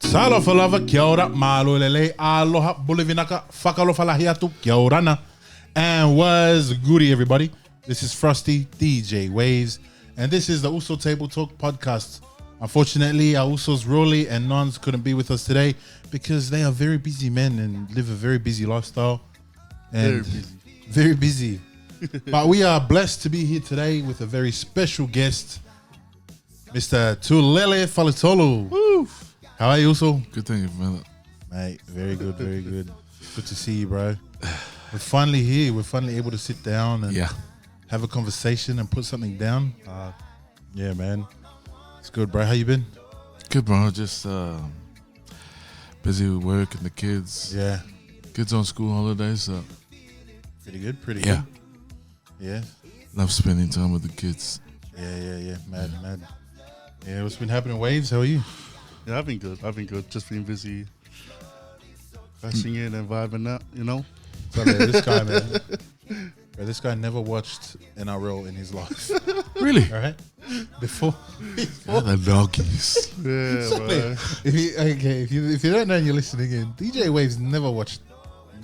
Talo falava kia ora, malo lele, aloha, bulivinaka, whakalofalahiatu, kia orana. And what's goody, everybody? This is Frosty, DJ Waves, and this is the Uso Table Talk podcast. Unfortunately, our Usos, Rolly and Nons couldn't be with us today because they are very busy men and live a very busy lifestyle. And very busy. But we are blessed to be here today with a very special guest, Mr. TULELE FALETOLU. Woo! How are you, Uso? Good thing you man. Mate, very good, very good. Good to see you, bro. We're finally here. We're finally able to sit down and have a conversation and put something down. Yeah, man. It's good, bro. How you been? Good, bro. Just busy with work and the kids. Yeah. Kids on school holidays, so Pretty good, pretty good. Yeah. Love spending time with the kids. Yeah. Mad. Yeah, what's been happening, Waves? How are you? Yeah, I've been good. Just been busy crashing in and vibing out, you know? So, this guy, man. Bro, this guy never watched NRL in his life. Really? All right? Before the doggies. Yeah, bro. If you don't know and you're listening in, DJ Waves never watched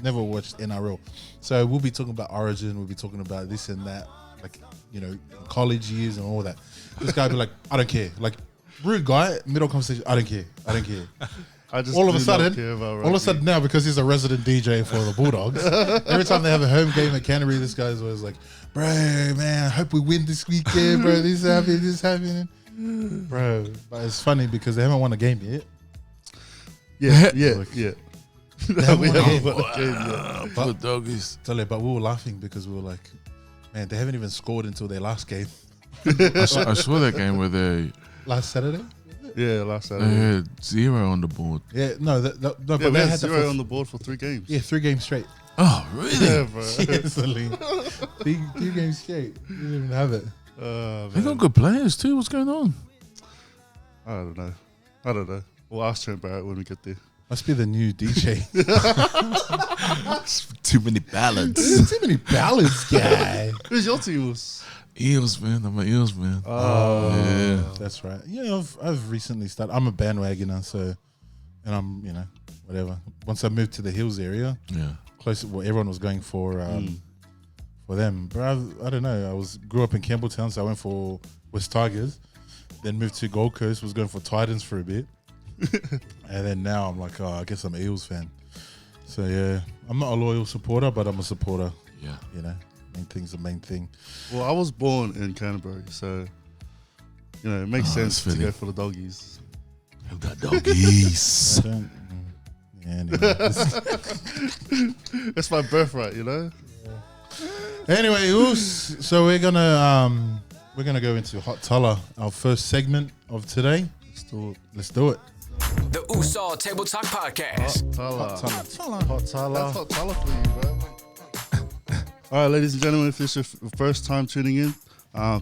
NRL. So we'll be talking about Origin, we'll be talking about this and that, like, you know, college years and all that. This guy be like, I don't care. Like, rude guy, middle conversation, I don't care. I just all of a do sudden, not care about all of a sudden now, because he's a resident DJ for the Bulldogs, every time they have a home game at Canterbury, this guy's always like, bro, man, I hope we win this weekend, bro. This is happening. Bro, but it's funny because they haven't won a game yet. Yeah. They haven't won a game. But doggies. But we were laughing because we were like, man, they haven't even scored until their last game. I saw that game where they Last Saturday? Yeah, last Saturday. had 0 on the board. Yeah, no, but Yeah, they we had had 0 on the board for 3 games. Yeah, 3 games straight. Oh, really? Yeah, bro. Seriously. 3 games straight. You didn't even have it. They got good players too. What's going on? I don't know. We'll ask Trent Barrett when we get there. Must be the new DJ. Too many ballads. Too many ballads, guy. Who's your team? Eels, man. I'm an Eels, man. Yeah, that's right. Yeah, I've recently started. I'm a bandwagoner, so, and I'm, you know, whatever. Once I moved to the Hills area, close to what everyone was going for them. But I don't know. Grew up in Campbelltown, so I went for West Tigers. Then moved to Gold Coast, was going for Titans for a bit. And then now I'm like, I guess I'm an Eels fan. So yeah, I'm not a loyal supporter, but I'm a supporter. Yeah. You know, main thing's the main thing. Well, I was born in Canterbury, so, you know, it makes sense to go for the doggies. The doggies. Anyway. That's my birthright, you know? Anyway, so we're gonna go into Hot Tuller, our first segment of today. Let's do it. The Uso Table Talk Podcast. Hot Tuller. Hot Tuller. That's Hot Tuller for you, bro. All right, ladies and gentlemen, if it's your first time tuning in,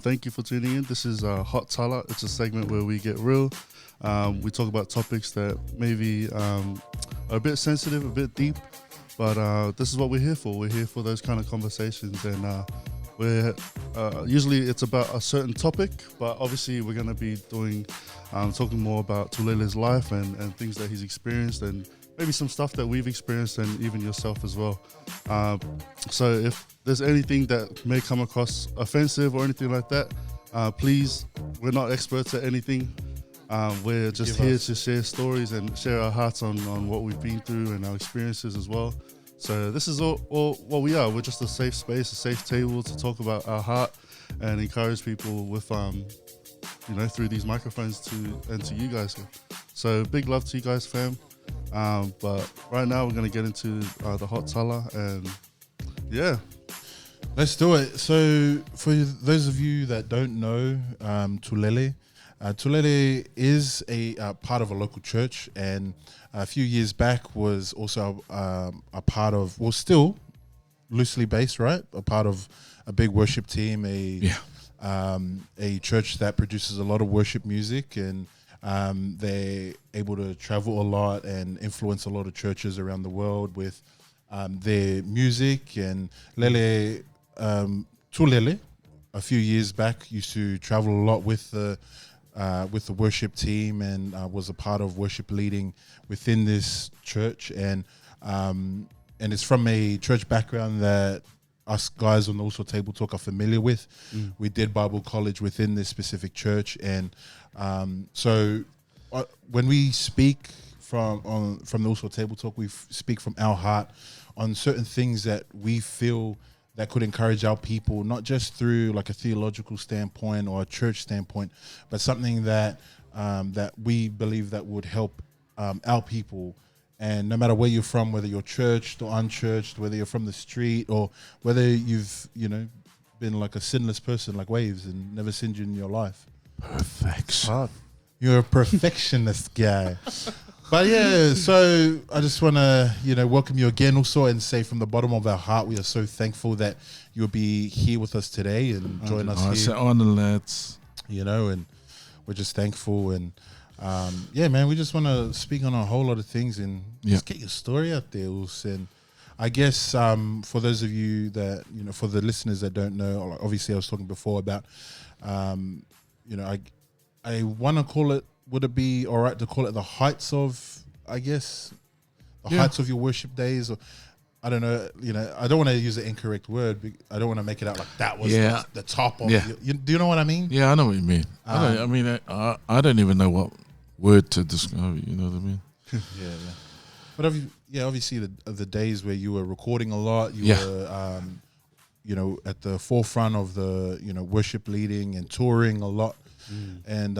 thank you for tuning in. This is Hot Tuller. It's a segment where we get real. We talk about topics that maybe are a bit sensitive, a bit deep, but this is what we're here for. We're here for those kind of conversations, and we're usually it's about a certain topic, but obviously we're going to be talking more about Tulele's life and things that he's experienced, and maybe some stuff that we've experienced, and even yourself as well. So if there's anything that may come across offensive or anything like that, please, we're not experts at anything. We're just here to share stories and share our hearts on what we've been through and our experiences as well. So this is all what we are. We're just a safe space, a safe table to talk about our heart and encourage people with, you know, through these microphones to you guys. So big love to you guys, fam. But right now we're going to get into the Hot Tuller, and yeah. Let's do it. So for those of you that don't know Tulele, Tulele is a part of a local church, and a few years back was also a part of, well, still loosely based, right? A part of a big worship team, a church that produces a lot of worship music, and they're able to travel a lot and influence a lot of churches around the world with their music. And Tulele, a few years back, used to travel a lot with the with the worship team, and was a part of worship leading within this church, and it's from a church background that us guys on the Also Table Talk are familiar with. We did Bible college within this specific church, and so when we speak from the Also Table Talk, we speak from our heart on certain things that we feel that could encourage our people, not just through like a theological standpoint or a church standpoint, but something that that we believe that would help our people. And no matter where you're from, whether you're churched or unchurched, whether you're from the street or whether you've, been like a sinless person like Waves and never sinned in your life. Perfection. You're a perfectionist guy. But yeah, so I just want to, welcome you again also and say from the bottom of our heart, we are so thankful that you'll be here with us today and join us here. It's an honor, lads. And we're just thankful. And yeah, man, we just want to speak on a whole lot of things and just get your story out there, Us. And I guess for those of you that, for the listeners that don't know, like obviously I was talking before about, I want to call it, would it be all right to call it the heights of, I guess, heights of your worship days? Or I don't know, I don't want to use the incorrect word. I don't want to make it out like that was the top of do you know what I mean? Yeah, I know what you mean. I don't even know what word to describe it, you know what I mean? Yeah. But obviously the days where you were recording a lot, you were, at the forefront of the, worship leading and touring a lot. And,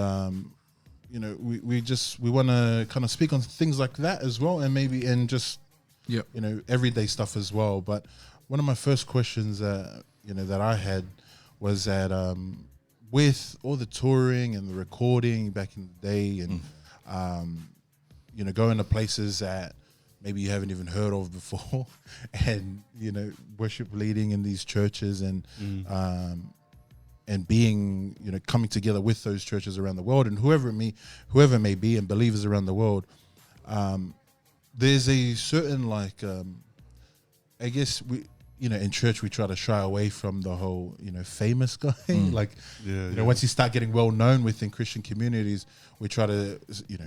we want to kind of speak on things like that as well, and maybe just everyday stuff as well. But one of my first questions that I had was that with all the touring and the recording back in the day, and going to places that maybe you haven't even heard of before, and worship leading in these churches, and being, coming together with those churches around the world, and whoever it may be, and believers around the world, there's a certain I guess we, in church we try to shy away from the whole, famous guy. Once you start getting well known within Christian communities, we try to,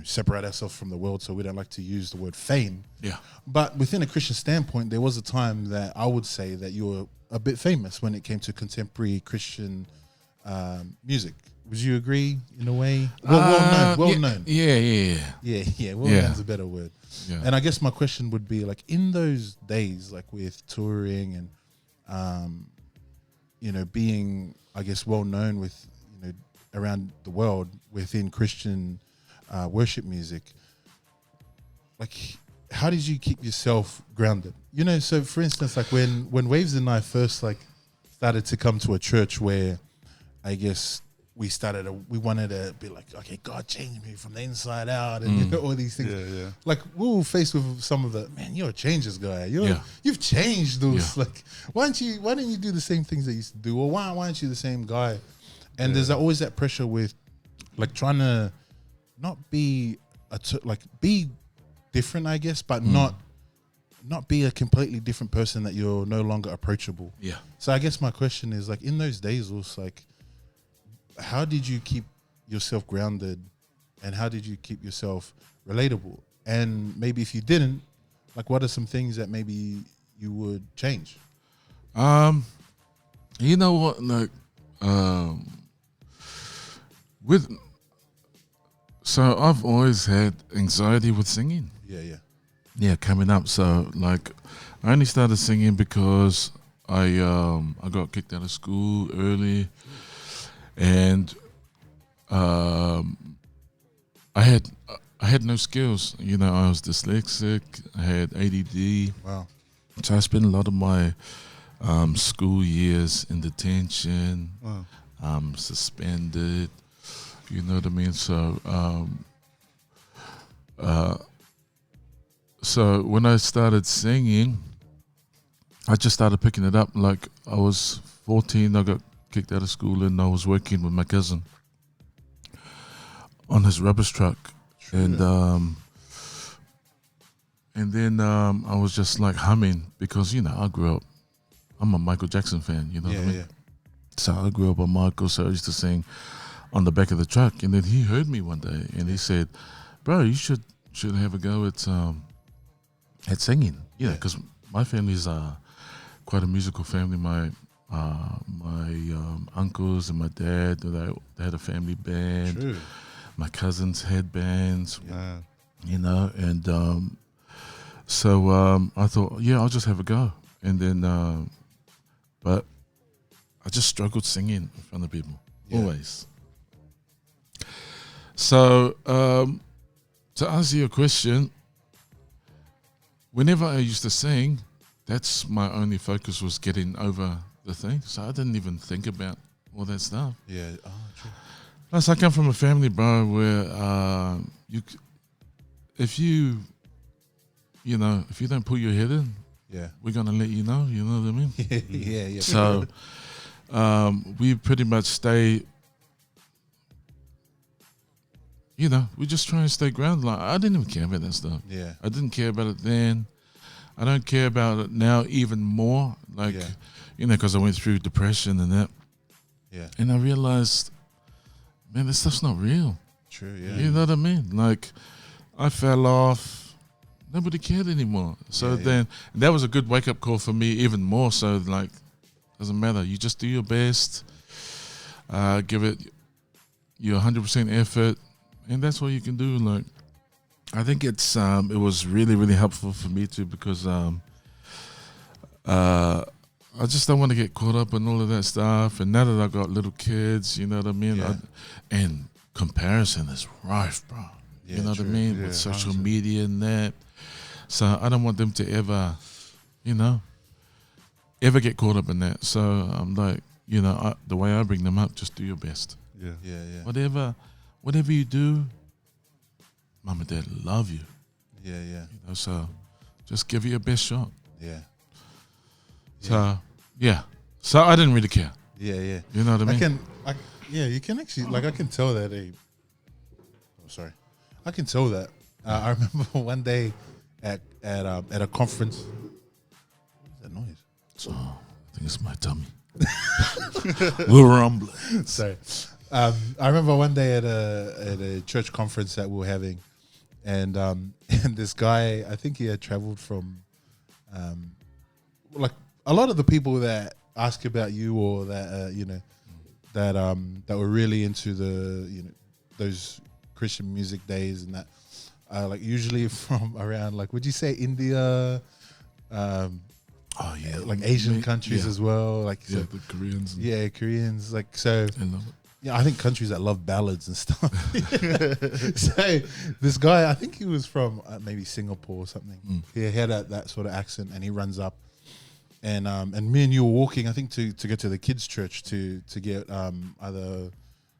separate ourselves from the world, so we don't like to use the word fame. Yeah. But within a Christian standpoint, there was a time that I would say that you were a bit famous when it came to contemporary Christian music. Would you agree in a way? Well known. Yeah. Well known's a better word. Yeah. And I guess my question would be in those days, with touring and, being, I guess, well known with, around the world within Christian worship music, how did you keep yourself grounded? So for instance, when Waves and I first started to come to a church where I guess we wanted to be okay, God changed me from the inside out, and all these things. Yeah. We were faced with some of the, man, you're a changes guy. You've changed those. Why don't you do the same things that you used to do? Or why aren't you the same guy? And there's always that pressure with trying to not be be different, I guess, but not be a completely different person that you're no longer approachable. Yeah. So I guess my question is in those days, also how did you keep yourself grounded, and how did you keep yourself relatable? And maybe if you didn't, what are some things that maybe you would change? You know what, so I've always had anxiety with singing. Yeah, coming up. So I only started singing because I got kicked out of school early, and I had no skills. I was dyslexic. I had ADD. Wow. So I spent a lot of my school years in detention. Wow. Suspended. You know what I mean? So when I started singing, I just started picking it up. I was 14, I got kicked out of school, and I was working with my cousin on his rubbish truck. And then I was just humming, because, I grew up, I'm a Michael Jackson fan, you know what I mean? Yeah. So I grew up on Michael, so I used to sing on the back of the truck, and then he heard me one day, and he said, "Bro, you should have a go at singing." Yeah, because my family's quite a musical family. My uncles and my dad, they had a family band. True. My cousins had bands. Yeah. You know, and so I thought, yeah, I'll just have a go, and then, but I just struggled singing in front of people always. So to answer your question, whenever I used to sing, that's my only focus was getting over the thing. So I didn't even think about all that stuff. Yeah. Oh, true. Plus, I come from a family, bro, where if you don't put your head in, we're gonna let you know. You know what I mean? Yeah. So we pretty much stay. You know, we just try and stay grounded. Like, I didn't even care about that stuff. Yeah. I didn't care about it then. I don't care about it now even more. Like, you know, because I went through depression and that. Yeah. And I realized, man, this stuff's not real. True. Yeah. You know what I mean? Like, I fell off. Nobody cared anymore. So then, and that was a good wake up call for me, even more so. Like, doesn't matter. You just do your best. Give it your 100% effort. And that's all you can do. Like, I think it was really, really helpful for me too, because I just don't want to get caught up in all of that stuff. And now that I got little kids, you know what I mean? Yeah. And comparison is rife, bro. Yeah, you know true. what I mean? Yeah, With social 100%. media and that. So I don't want them to ever, you know, ever get caught up in that. So I'm like, you know, the way I bring them up, just do your best. Yeah. Whatever you do, mom and dad love you. Yeah. You know, so just give it your best shot. Yeah. So so I didn't really care. Yeah. You know what I mean? You can actually, like, I can tell that I can tell that. I remember one day at a conference. What is that noise? So I think it's my tummy. We're rumbling. Sorry. I remember one day at a church conference that we were having, and this guy, I think he had traveled from, like a lot of the people that ask about you, or that that were really into the those Christian music days and that, like usually from around, like, would you say India? Like Asian countries as well, like the Koreans. Koreans, like, so. I love it. Yeah, I think countries that love ballads and stuff. So this guy, I think he was from maybe Singapore or something. He had that sort of accent, and he runs up, and me and you were walking, I think, to get to the kids' church to get either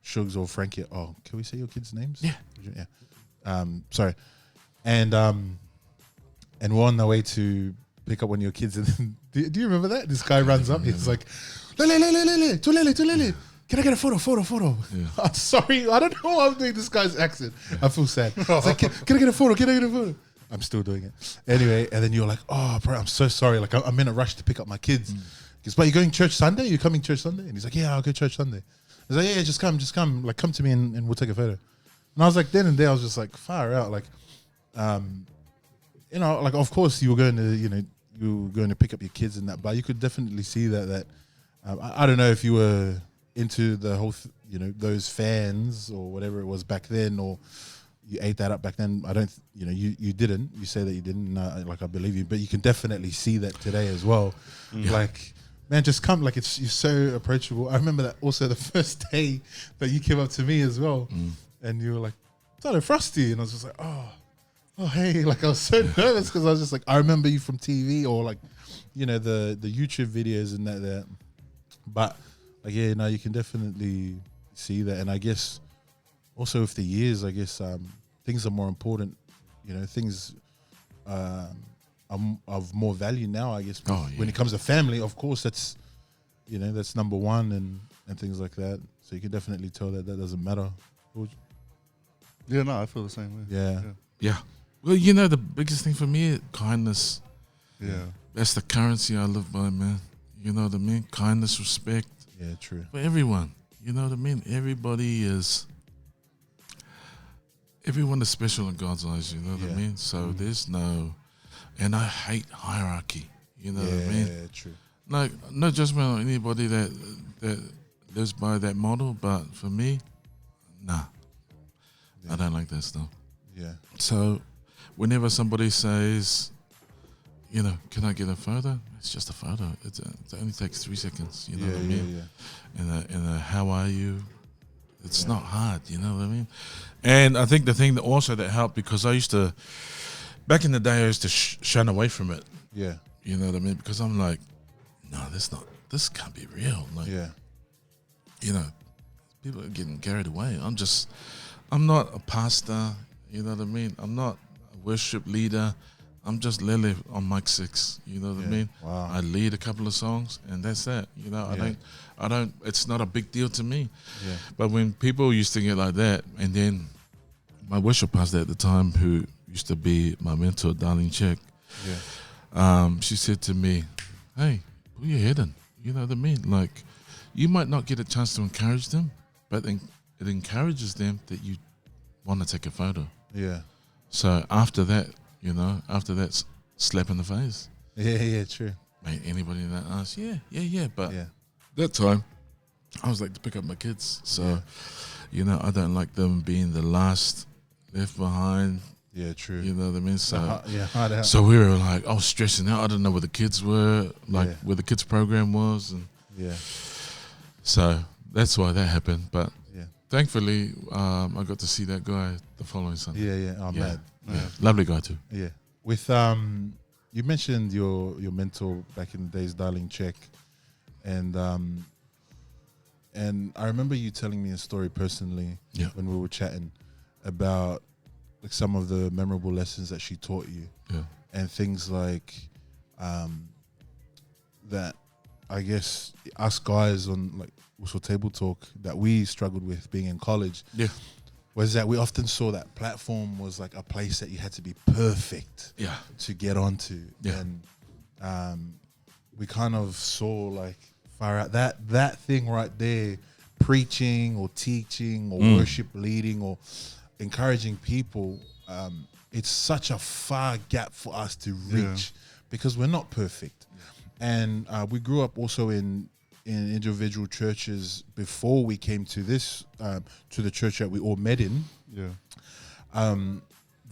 Shugs or Frankie. Oh, can we say your kids' names? Yeah. Sorry, and we're on the way to pick up one of your kids, and then, do you remember that? This guy runs up, he's like, tulele. Can I get a photo? Yeah. I'm sorry, I don't know why I'm doing this guy's accent. I feel sad. I was like, can I get a photo? I'm still doing it. Anyway, and then you're like, oh, bro, I'm so sorry. Like, I'm in a rush to pick up my kids. He goes, but you're going church Sunday? You're coming church Sunday? And he's like, yeah, I'll go church Sunday. I was like, yeah, just come. Like, come to me and we'll take a photo. And I was like, then and there, I was just like, far out. Like, like, of course you were going to pick up your kids and that, but you could definitely see that I don't know if you were into the whole, those fans or whatever it was back then, or you ate that up back then. I don't, you didn't. You say that you didn't. Like, I believe you, but you can definitely see that today as well. Yeah. Like, man, just come. Like, you're so approachable. I remember that also the first day that you came up to me as well, and you were like, "Hello, Frosty," and I was just like, "Oh, hey!" Like, I was so nervous because I was just like, I remember you from TV or like, the YouTube videos and that. But like, yeah, no, you can definitely see that, and I guess also with the years, I guess things are more important. Things are of more value now, I guess. When it comes to family, of course, that's that's number one, and things like that. So you can definitely tell that doesn't matter. Yeah, no, I feel the same way. Yeah. Well, the biggest thing for me, kindness. Yeah. That's the currency I live by, man. You know what I mean? Kindness, respect. Yeah, true. For everyone. You know what I mean? Everyone is special in God's eyes, you know what I mean? So there's no, and I hate hierarchy, you know what I mean? Yeah, true. Like, no judgment on anybody that lives by that model, but for me, nah. I don't like that stuff. Yeah. So whenever somebody says, you know, can I get a photo? It's just a photo. It only takes 3 seconds, you know what I mean? And how are you? It's not hard, you know what I mean? And I think the thing that also that helped, because I used to, back in the day, I used to shun away from it. Yeah. You know what I mean? Because I'm like, no, this can't be real. Like, you know, people are getting carried away. I'm not a pastor, you know what I mean? I'm not a worship leader. I'm just Lele on mic 6, you know what I mean? Wow. I lead a couple of songs and that's that. You know, I don't it's not a big deal to me. Yeah. But when people used to get like that, and then my worship pastor at the time, who used to be my mentor, Darlene Check, she said to me, hey, put your head in. You know what I mean? Like, you might not get a chance to encourage them, but then it encourages them that you want to take a photo. Yeah. So after that, you know, slap in the face. Yeah, true. Mate, anybody that asks, yeah. But that time, I was like to pick up my kids. So, you know, I don't like them being the last left behind. Yeah, true. You know what I mean? So, So we were like, I was stressing out. I didn't know where the kids were, like where the kids program was. And so that's why that happened. But thankfully, I got to see that guy the following Sunday. Yeah. Oh, man. Yeah. Lovely guy too. Yeah. With you mentioned your mentor back in the days, Darlene Check, and I remember you telling me a story personally when we were chatting about like some of the memorable lessons that she taught you, and things like that. I guess us guys on like also Table Talk that we struggled with being in college. Yeah. Was that we often saw that platform was like a place that you had to be perfect to get onto. Yeah. And we kind of saw like far out that thing right there, preaching or teaching or worship leading or encouraging people, it's such a far gap for us to reach because we're not perfect. And we grew up also in individual churches before we came to this, to the church that we all met in. Yeah.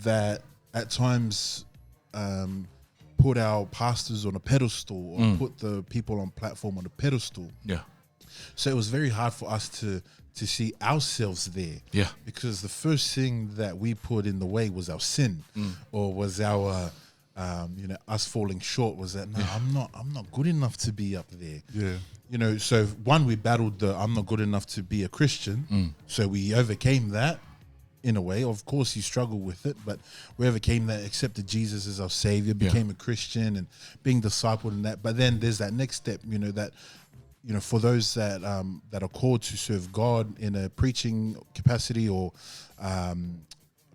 That at times put our pastors on a pedestal or put the people on platform on a pedestal. Yeah. So it was very hard for us to see ourselves there. Yeah. Because the first thing that we put in the way was our sin or was our us falling short was that I'm not good enough to be up there. Yeah. You know, so one, we battled the I'm not good enough to be a Christian. So we overcame that in a way. Of course you struggle with it, but we overcame that, accepted Jesus as our savior, became a Christian and being discipled in that. But then there's that next step, for those that are called to serve God in a preaching capacity or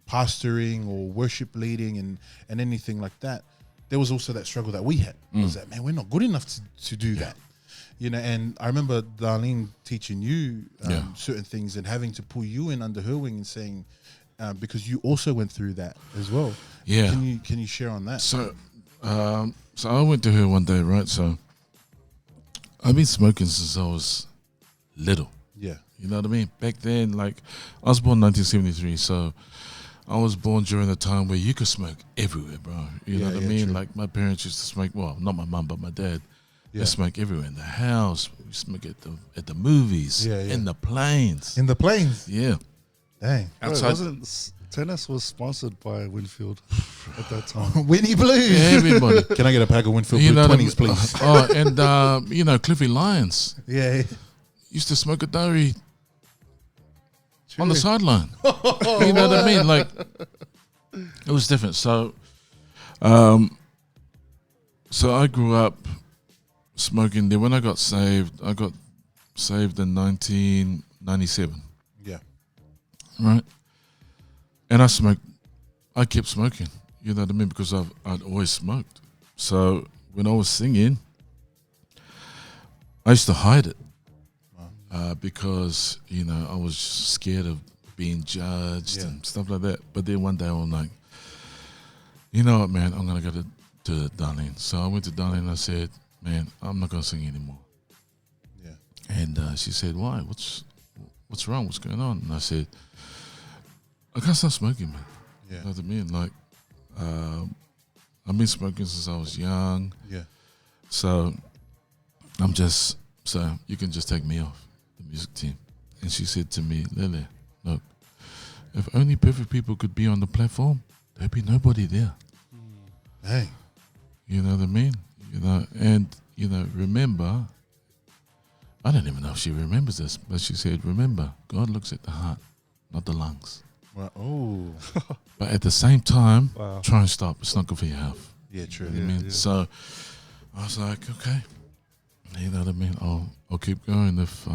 pastoring or worship leading and anything like that, there was also that struggle that we had. Was that, man, we're not good enough to do that. And I remember Darlene teaching you certain things and having to pull you in under her wing and saying, because you also went through that as well. Yeah. Can you share on that? So I went to her one day, right? So I've been smoking since I was little. Yeah. You know what I mean? Back then, like, I was born in 1973, so I was born during a time where you could smoke everywhere, bro. You know what I mean? True. Like, my parents used to smoke, well, not my mum, but my dad. They smoke everywhere, in the house. We smoke at the movies, in the planes. In the planes? Yeah. Dang. Outside. Tennis was sponsored by Winfield at that time. Winnie Blues. Everybody. Can I get a pack of Winfield Blue 20s, please? And Cliffy Lyons. Yeah. Used to smoke a diary on the sideline. You know what I mean? Like, it was different. So I grew up smoking. Then when I got saved in 1997. Yeah. Right? And I kept smoking. You know what I mean? Because I'd always smoked. So when I was singing, I used to hide it. because I was scared of being judged and stuff like that. But then one day I was like, you know what, man, I'm gonna go to Darlene. So I went to Darlene and I said, man, I'm not gonna sing anymore. Yeah. And she said, why? What's wrong? What's going on? And I said, I can't stop smoking, man. Yeah. You know what I mean? Like, I've been smoking since I was young. Yeah. So so you can just take me off the music team. And she said to me, Lele, look, if only perfect people could be on the platform, there'd be nobody there. Hey. You know what I mean? And remember, I don't even know if she remembers this, but she said, remember, God looks at the heart, not the lungs. Well, oh. But at the same time, try and stop. It's not good for your health. Yeah, true. You know what I mean? Yeah. So I was like, okay, you know what I mean? I'll keep going if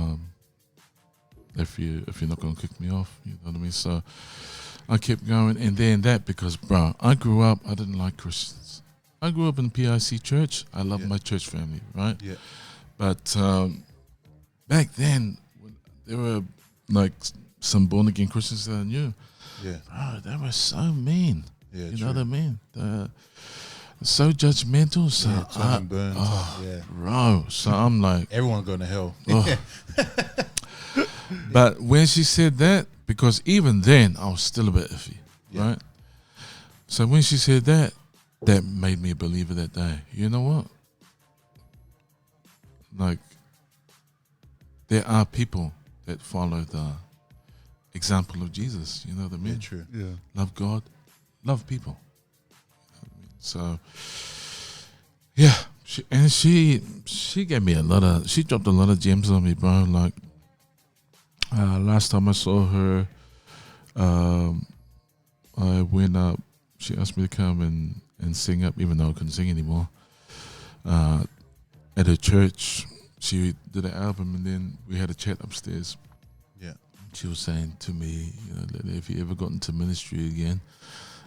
you're not gonna kick me off. You know what I mean? So I kept going, and then because, bro, I grew up, I didn't like Christians. I grew up in PIC church. I love my church family, right? Yeah. But back then, there were like some born again Christians that I knew. Yeah. Bro, they were so mean. Yeah, you know what I mean? So judgmental. So bro. So I'm like, everyone going to hell. Oh. But when she said that, because even then I was still a bit iffy, right? So when she said that made me a believer that day. You know what? Like, there are people that follow the example of Jesus. You know what I mean? Yeah, true. Yeah. Love God, love people. You know what I mean? So, yeah. She gave me she dropped a lot of gems on me, bro. Like, last time I saw her, I went up. She asked me to come and sing up, even though I couldn't sing anymore. At her church, she did an album, and then we had a chat upstairs. Yeah. She was saying to me, if you ever got into ministry again,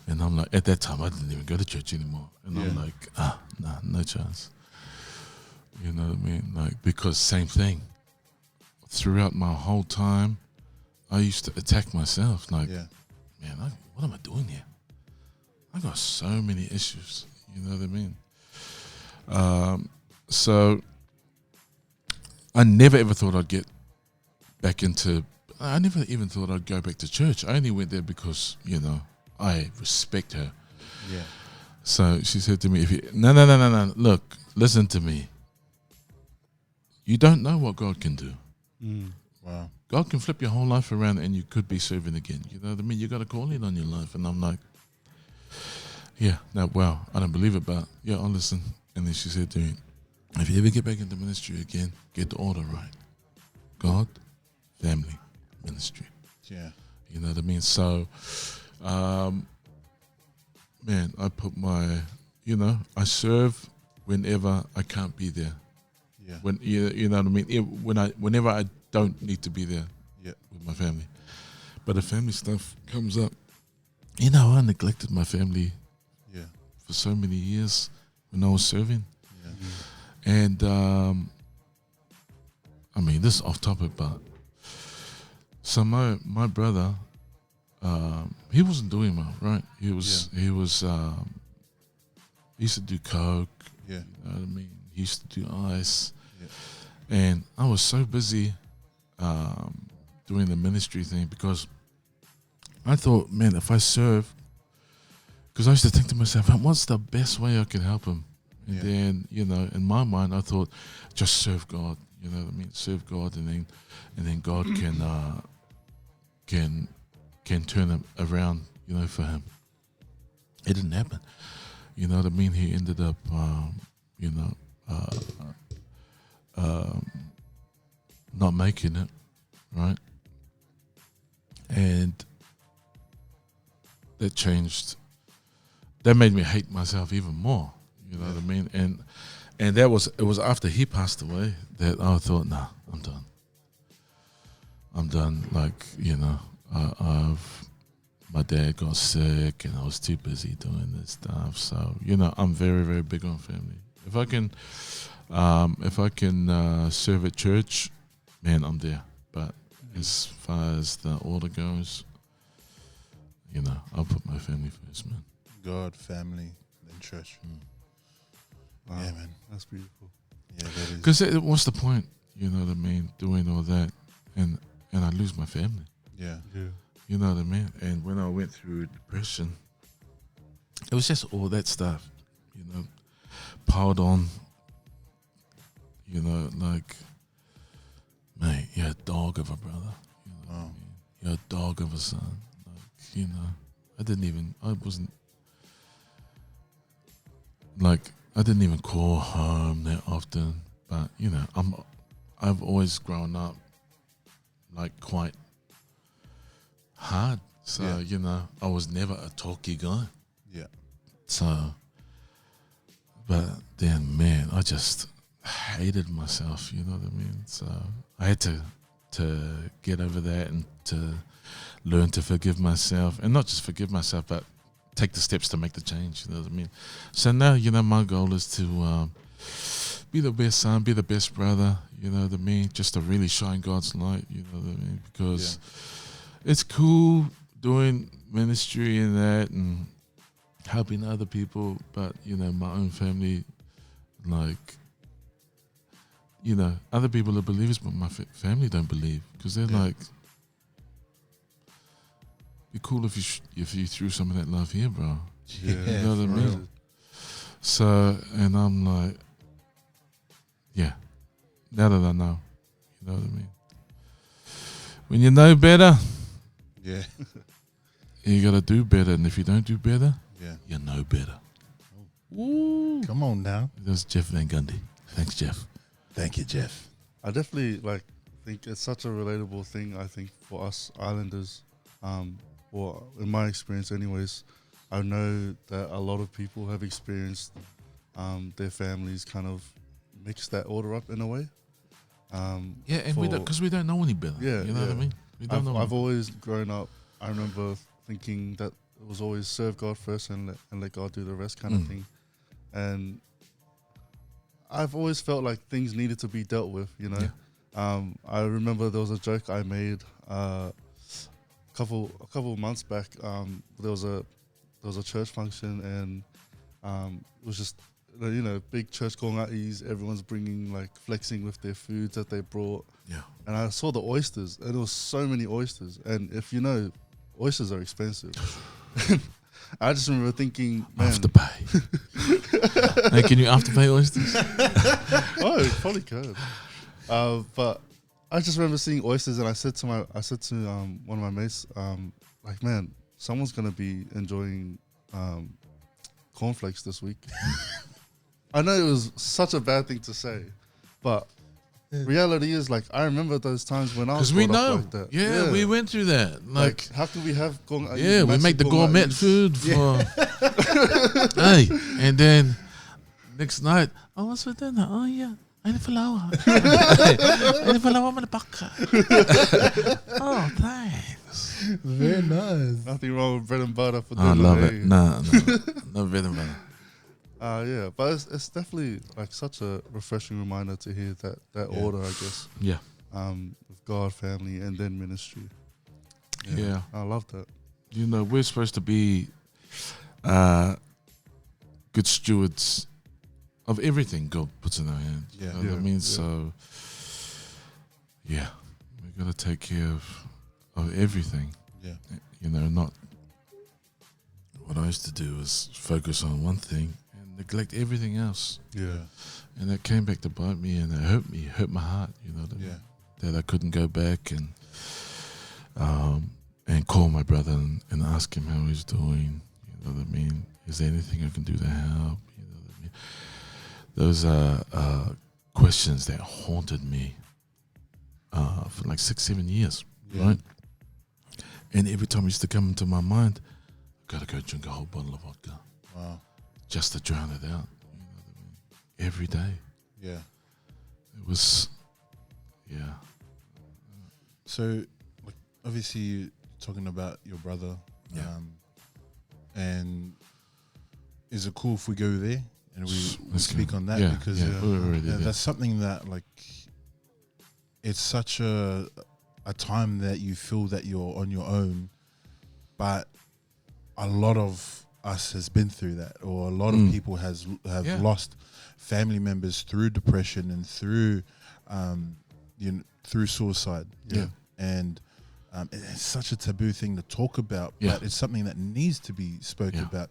and I'm like, at that time I didn't even go to church anymore, and I'm like, nah, no chance. You know what I mean? Like, because same thing. Throughout my whole time, I used to attack myself. Like, man, what am I doing here? I got so many issues. You know what I mean? So I never ever thought I'd get back into. I never even thought I'd go back to church. I only went there because I respect her. Yeah. So she said to me, no, look, listen to me. You don't know what God can do. Wow. God can flip your whole life around and you could be serving again. You know what I mean? You got a calling on your life. And I'm like, wow, I don't believe it, but I'll listen. And then she said to me, if you ever get back into ministry again, get the order right. God, family, ministry. Yeah. You know what I mean? So, man, I put I serve whenever I can't be there. Yeah. When you know what I mean? Whenever I don't need to be there with my family. But if family stuff comes up, I neglected my family for so many years when I was serving. Yeah. And I mean, this is off topic, but so my brother, he wasn't doing well, right? He used to do coke. Yeah. You know what I mean? He used to do ice. Yeah. And I was so busy doing the ministry thing because I thought, man, if I serve, because I used to think to myself, what's the best way I can help him? And then, in my mind, I thought, just serve God. You know what I mean? Serve God, and then God can turn it around, for him. It didn't happen. You know what I mean? He ended up, not making it, right? And that changed. That made me hate myself even more. You know what I mean? And it was after he passed away that I thought, nah, I'm done. I'm done. Like, my dad got sick and I was too busy doing this stuff. So, I'm very, very big on family. If I can serve at church, man, I'm there. But as far as the order goes, you know, I'll put my family first, man. God, family, then church. Wow. Yeah, man. That's beautiful. Yeah, that is. Because what's the point? You know what I mean? Doing all that, and I lose my family. Yeah. You know what I mean? And when I went through depression, it was just all that stuff, you know, piled on. You know, like, mate, you're a dog of a brother. You know what I mean? You're a dog of a son. Like, you know, I didn't even call home that often. But, you know, I've always grown up like quite hard. So, you know, I was never a talky guy. Yeah. So, but then, man, I just hated myself, you know what I mean? So I had to get over that and to learn to forgive myself, and not just forgive myself, but take the steps to make the change, you know what I mean? So now, you know, my goal is to be the best son, be the best brother, you know what I mean? Just to really shine God's light, you know what I mean? Because it's cool doing ministry and that and helping other people, but, you know, my own family, like, you know, other people are believers, but my family don't believe, because they're like, be cool if you threw some of that love here, bro. Yeah, you know what I mean? So, and I'm like, yeah, now that I know, you know what I mean? When you know better, Yeah. you got to do better, and if you don't do better, you know better. Ooh. Come on now. That's Jeff Van Gundy. Thanks, Jeff. Thank you, Jeff. I definitely think it's such a relatable thing. I think for us Islanders, or in my experience, anyways, I know that a lot of people have experienced their families kind of mix that order up in a way. Yeah, and because we don't know any better. Yeah, you know what I mean. We don't know. I've always grown up. I remember thinking that it was always serve God first and let God do the rest kind of thing, and I've always felt like things needed to be dealt with, you know. Yeah. I remember there was a joke I made a couple of months back. There was a church function, and it was just, you know, big church going out ease. Everyone's bringing, like, flexing with their foods that they brought. Yeah. And I saw the oysters, and there was so many oysters. And if you know, oysters are expensive. I just remember thinking, man. Afterpay. Hey, can you afterpay oysters? Oh, you probably could. But I just remember seeing oysters, and I said to one of my mates, like, man, someone's gonna be enjoying cornflakes this week. I know it was such a bad thing to say, but reality is, like, I remember those times when I was brought up like that. Yeah, we went through that. Like how could we have gone? Yeah, we make the gourmet food for. Hey, and then next night, oh, what's for dinner? Oh yeah, any flour. Any flour with the bucket. Oh, thanks. Very nice. Nothing wrong with bread and butter for dinner. I love it. No, no bread and butter. Yeah, but it's definitely, like, such a refreshing reminder to hear that order, I guess. Yeah. With God, family, and then ministry. Yeah. I love that. You know, we're supposed to be good stewards of everything God puts in our hands. Yeah. You know what I mean? So, yeah, we got to take care of everything. Yeah. You know, not what I used to do was focus on one thing and neglect everything else. Yeah. And that came back to bite me, and it hurt my heart, you know what I mean? That I couldn't go back and call my brother and ask him how he's doing, you know what I mean? Is there anything I can do to help, you know what I mean? Those are questions that haunted me for like 6-7 years, right? And every time it used to come into my mind, I gotta go drink a whole bottle of vodka. Wow. Just to drown it out. You know what I mean? Every day. Yeah. It was, So, like, obviously, you're talking about your brother. Yeah. And is it cool if we go there and we Let's speak go. on that? Yeah, because we're already there. that's something that, like, it's such a time that you feel that you're on your own, but a lot of us has been through that, or a lot of people have lost family members through depression and through through suicide. And it's such a taboo thing to talk about, but it's something that needs to be spoken about,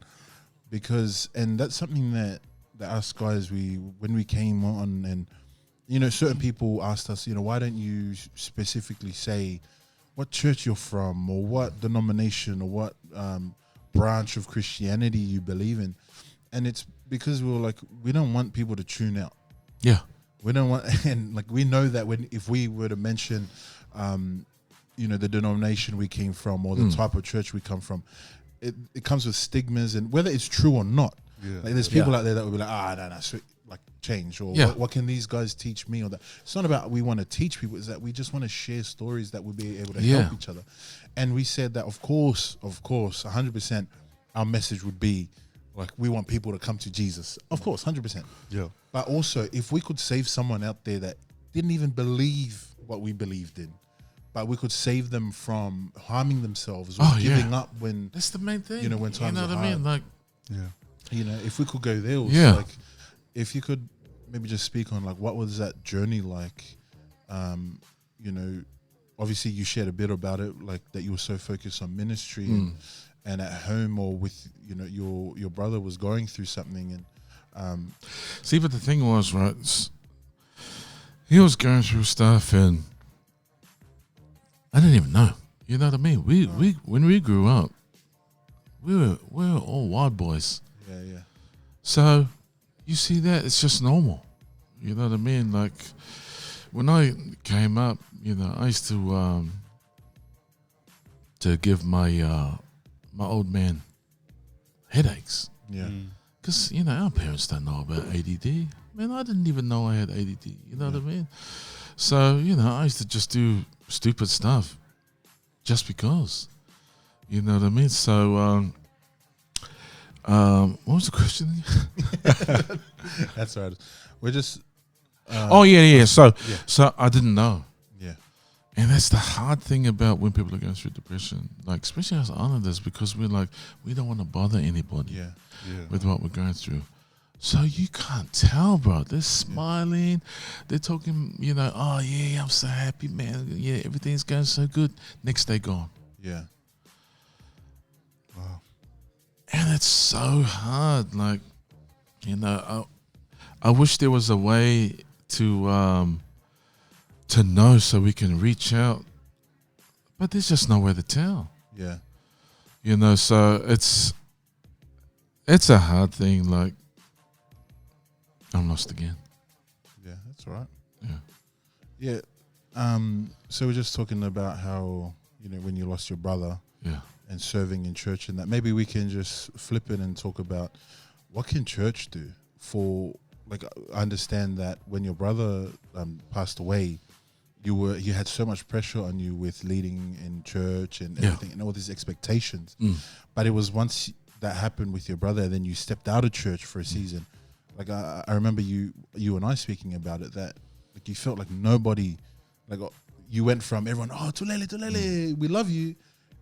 because that's something that us guys, when we came on, and certain people asked us, why don't you specifically say what church you're from, or what denomination, or what branch of Christianity you believe in. And it's because we were like, we don't want people to tune out. We don't want, and like, we know that if we were to mention the denomination we came from, or the type of church we come from, it comes with stigmas, and whether it's true or not. Like, there's people out there that will be like, no, like, change, or what can these guys teach me, or that. It's not about we want to teach people, it's that we just want to share stories that will be able to help each other. And we said that, of course, 100%, our message would be, like, we want people to come to Jesus. Of course, 100%. Yeah. But also, if we could save someone out there that didn't even believe what we believed in, but we could save them from harming themselves or giving up when... That's the main thing. When times are hard. I mean? Like... if we could go there also, like, if you could maybe just speak on, like, what was that journey like? Obviously you shared a bit about it, like, that you were so focused on ministry and at home, or with, your brother was going through something. And see, but the thing was, right, he was going through stuff, and I didn't even know. You know what I mean? We when we grew up, we were all wild boys. Yeah. So you see that, it's just normal. You know what I mean? Like, when I came up, I used to give my my old man headaches. Yeah. Because, our parents don't know about ADD. Man, I didn't even know I had ADD. You know what I mean? So, I used to just do stupid stuff just because. You know what I mean? So, what was the question? That's right. We're just... So I didn't know. Yeah. And that's the hard thing about when people are going through depression, like, especially as islanders, because we're like, we don't want to bother anybody with what we're going through. So you can't tell, bro. They're smiling. They're talking, oh, yeah, I'm so happy, man. Yeah, everything's going so good. Next day, gone. Yeah. Wow. And it's so hard. Like, I wish there was a way to know so we can reach out. But there's just no way to tell. Yeah. So it's a hard thing. Like, I'm lost again. Yeah, that's right. Yeah. Yeah. So we're just talking about how, when you lost your brother. Yeah. And serving in church, and that maybe we can just flip it and talk about what can church do for, like, I understand that when your brother passed away, you had so much pressure on you with leading in church and everything and all these expectations. But it was once that happened with your brother, then you stepped out of church for a season. Like, I remember you and I speaking about it, that, like, you felt like nobody, like, you went from everyone, Tulele, we love you.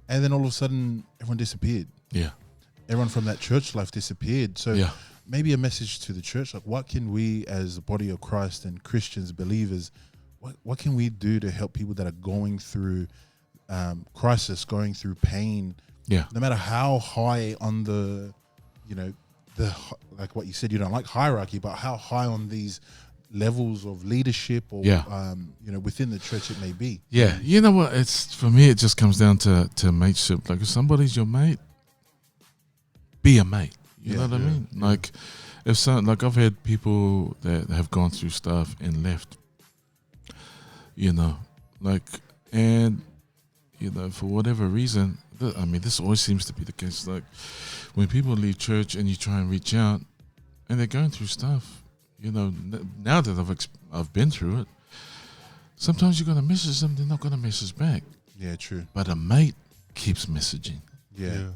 And then all of a sudden, everyone disappeared. Yeah. Everyone from that church life disappeared. So maybe a message to the church, like, what can we as the body of Christ and Christians, believers, what can we do to help people that are going through crisis, going through pain? Yeah. No matter how high on the, like what you said, you don't like hierarchy, but how high on these levels of leadership or within the church it may be. Yeah, you know what? It's, for me, it just comes down to mateship. Like, if somebody's your mate, be a mate. You know what I mean? Like, I've had people that have gone through stuff and left. And for whatever reason, this always seems to be the case. Like, when people leave church and you try and reach out, and they're going through stuff. Now that I've been through it, sometimes you're going to message them, they're not going to message back. Yeah, true. But a mate keeps messaging. Yeah.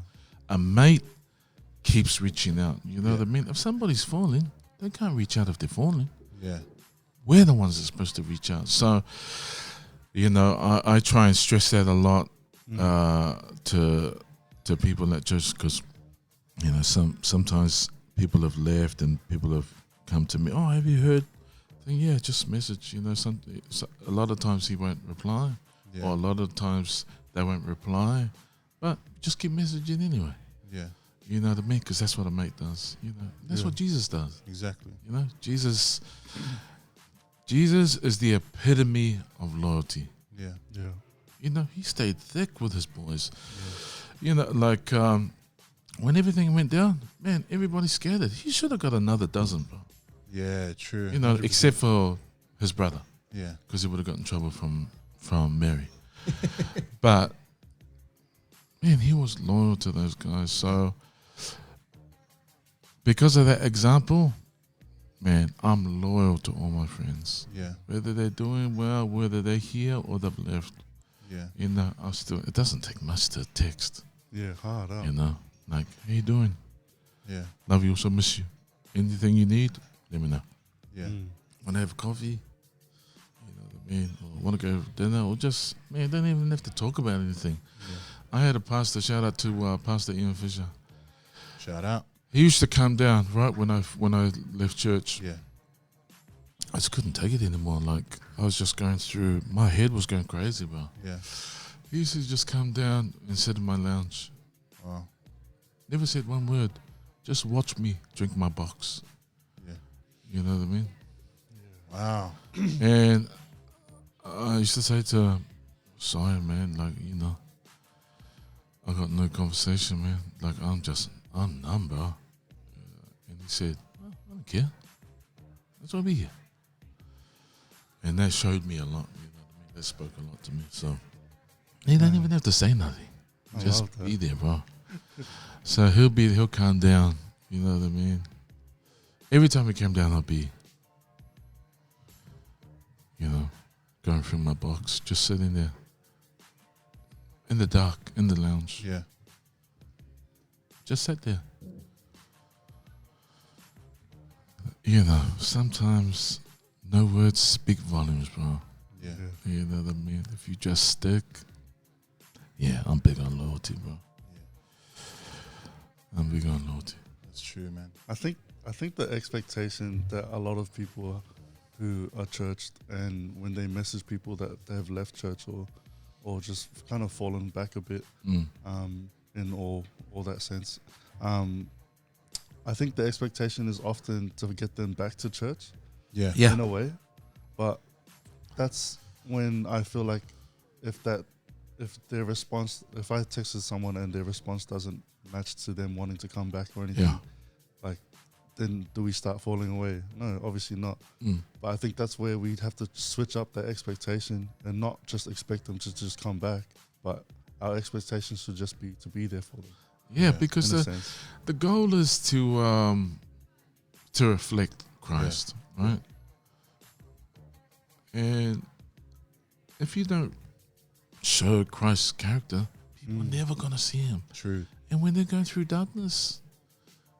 A mate keeps reaching out. You know what I mean? If somebody's falling, they can't reach out if they're falling. Yeah. We're the ones that's supposed to reach out. So You know, I try and stress that a lot to people at church, because you know sometimes people have left and people have come to me. Oh, have you heard? I think, yeah, just message. You know, a lot of times he won't reply, or a lot of times they won't reply, but just keep messaging anyway. Yeah. You know what I mean? Because that's what a mate does. You know, that's what Jesus does. Exactly. You know, Jesus is the epitome of loyalty. Yeah. Yeah. You know, he stayed thick with his boys. Yeah. You know, like when everything went down, man, everybody's scared. He should have got another dozen, bro. Yeah, true. You know, 100%. except for his brother. Yeah. Because he would have got in trouble from Mary. But man, he was loyal to those guys. So because of that example, man, I'm loyal to all my friends. Yeah. Whether they're doing well, whether they're here or they've left. Yeah. You know, it doesn't take much to text. Yeah, hard up. You know, like, how you doing? Yeah. Love you, also miss you. Anything you need, let me know. Yeah. Want to have coffee? You know what I mean? Or want to go for dinner? Or just, man, don't even have to talk about anything. Yeah. I had a pastor, shout out to Pastor Ian Fisher. Shout out. He used to come down right when I left church. Yeah. I just couldn't take it anymore. Like, I was just going through, my head was going crazy, bro. Yeah. He used to just come down and sit in my lounge. Wow. Never said one word. Just watch me drink my box. Yeah. You know what I mean? Wow. And I used to say to him, sorry, man, like, you know, I got no conversation, man. Like, I'm numb, bro. And he said, I don't care. That's why we here. And that showed me a lot, you know what I mean? That spoke a lot to me. So you don't even have to say nothing. Just be there, bro. So he'll calm down, you know what I mean? Every time he came down, I'll be, you know, going through my box, just sitting there in the dark, in the lounge. Yeah. Just sat there. You know, sometimes no words speak volumes, bro. Yeah. You know what I mean? If you just stick, yeah, I'm big on loyalty, bro. I'm big on loyalty. That's true, man. I think the expectation that a lot of people who are churched, and when they message people that they have left church or just kind of fallen back a bit in all that sense, I think the expectation is often to get them back to church. Yeah. Yeah. In a way, but that's when I feel like if I texted someone and their response doesn't match to them wanting to come back or anything, like, then do we start falling away? No, obviously not. But I think that's where we'd have to switch up that expectation and not just expect them to just come back, but our expectations should just be to be there for them. Yeah, because in a sense. the goal is to reflect Christ, right? And if you don't show Christ's character, people are never gonna see him. True. And when they're going through darkness,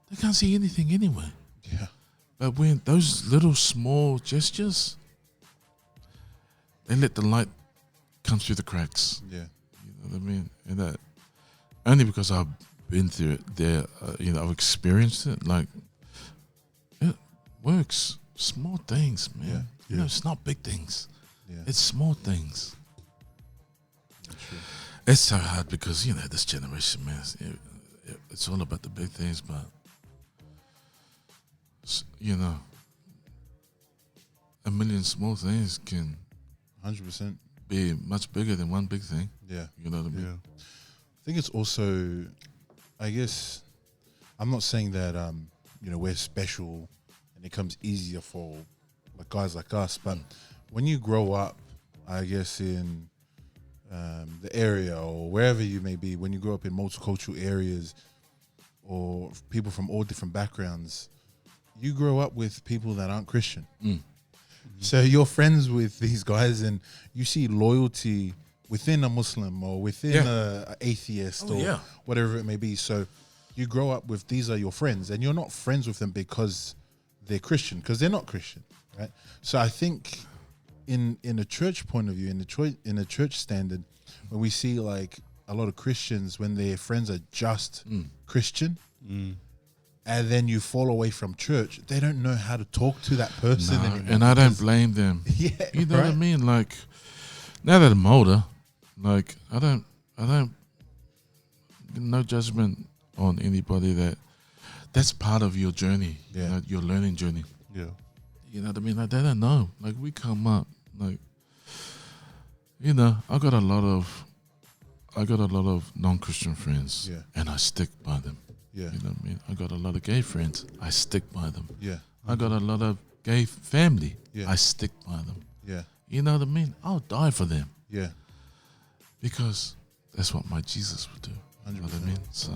they can't see anything anyway. Yeah. But when those little small gestures, they let the light come through the cracks. Yeah. You know what I mean? And that only because I've been through it. There, you know, I've experienced it. Like, it works. Small things, man. Yeah. You know, it's not big things. Yeah. It's small things. True. It's so hard because, you know, this generation, man, it's all about the big things, but, you know, a million small things can 100%. be much bigger than one big thing. Yeah. You know what I mean? Yeah. I think it's also, I guess, I'm not saying that, you know, we're special and it comes easier for like guys like us, but when you grow up, I guess in the area or wherever you may be, when you grow up in multicultural areas or people from all different backgrounds, you grow up with people that aren't Christian. So you're friends with these guys and you see loyalty within a Muslim or within a atheist or whatever it may be. So you grow up with, these are your friends, and you're not friends with them because they're Christian, because they're not Christian, right? So I think in a church point of view, in a church standard, when we see like a lot of Christians when their friends are just Christian, and then you fall away from church, they don't know how to talk to that person anymore. And I don't blame them. Yeah, you know what I mean. Like now that I'm older, like I don't. No judgment on anybody that's part of your journey, your learning journey. Yeah. You know what I mean? Like they don't know. Like we come up, like, you know, I got a lot of non-Christian friends, and I stick by them. Yeah. You know what I mean? I got a lot of gay friends. I stick by them. Yeah. I got a lot of gay family. Yeah. I stick by them. Yeah. You know what I mean? I'll die for them. Yeah. Because that's what my Jesus would do. 100%. You know what I mean? So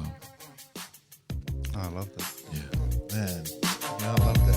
I love that. Yeah. Man. Yeah, I love that.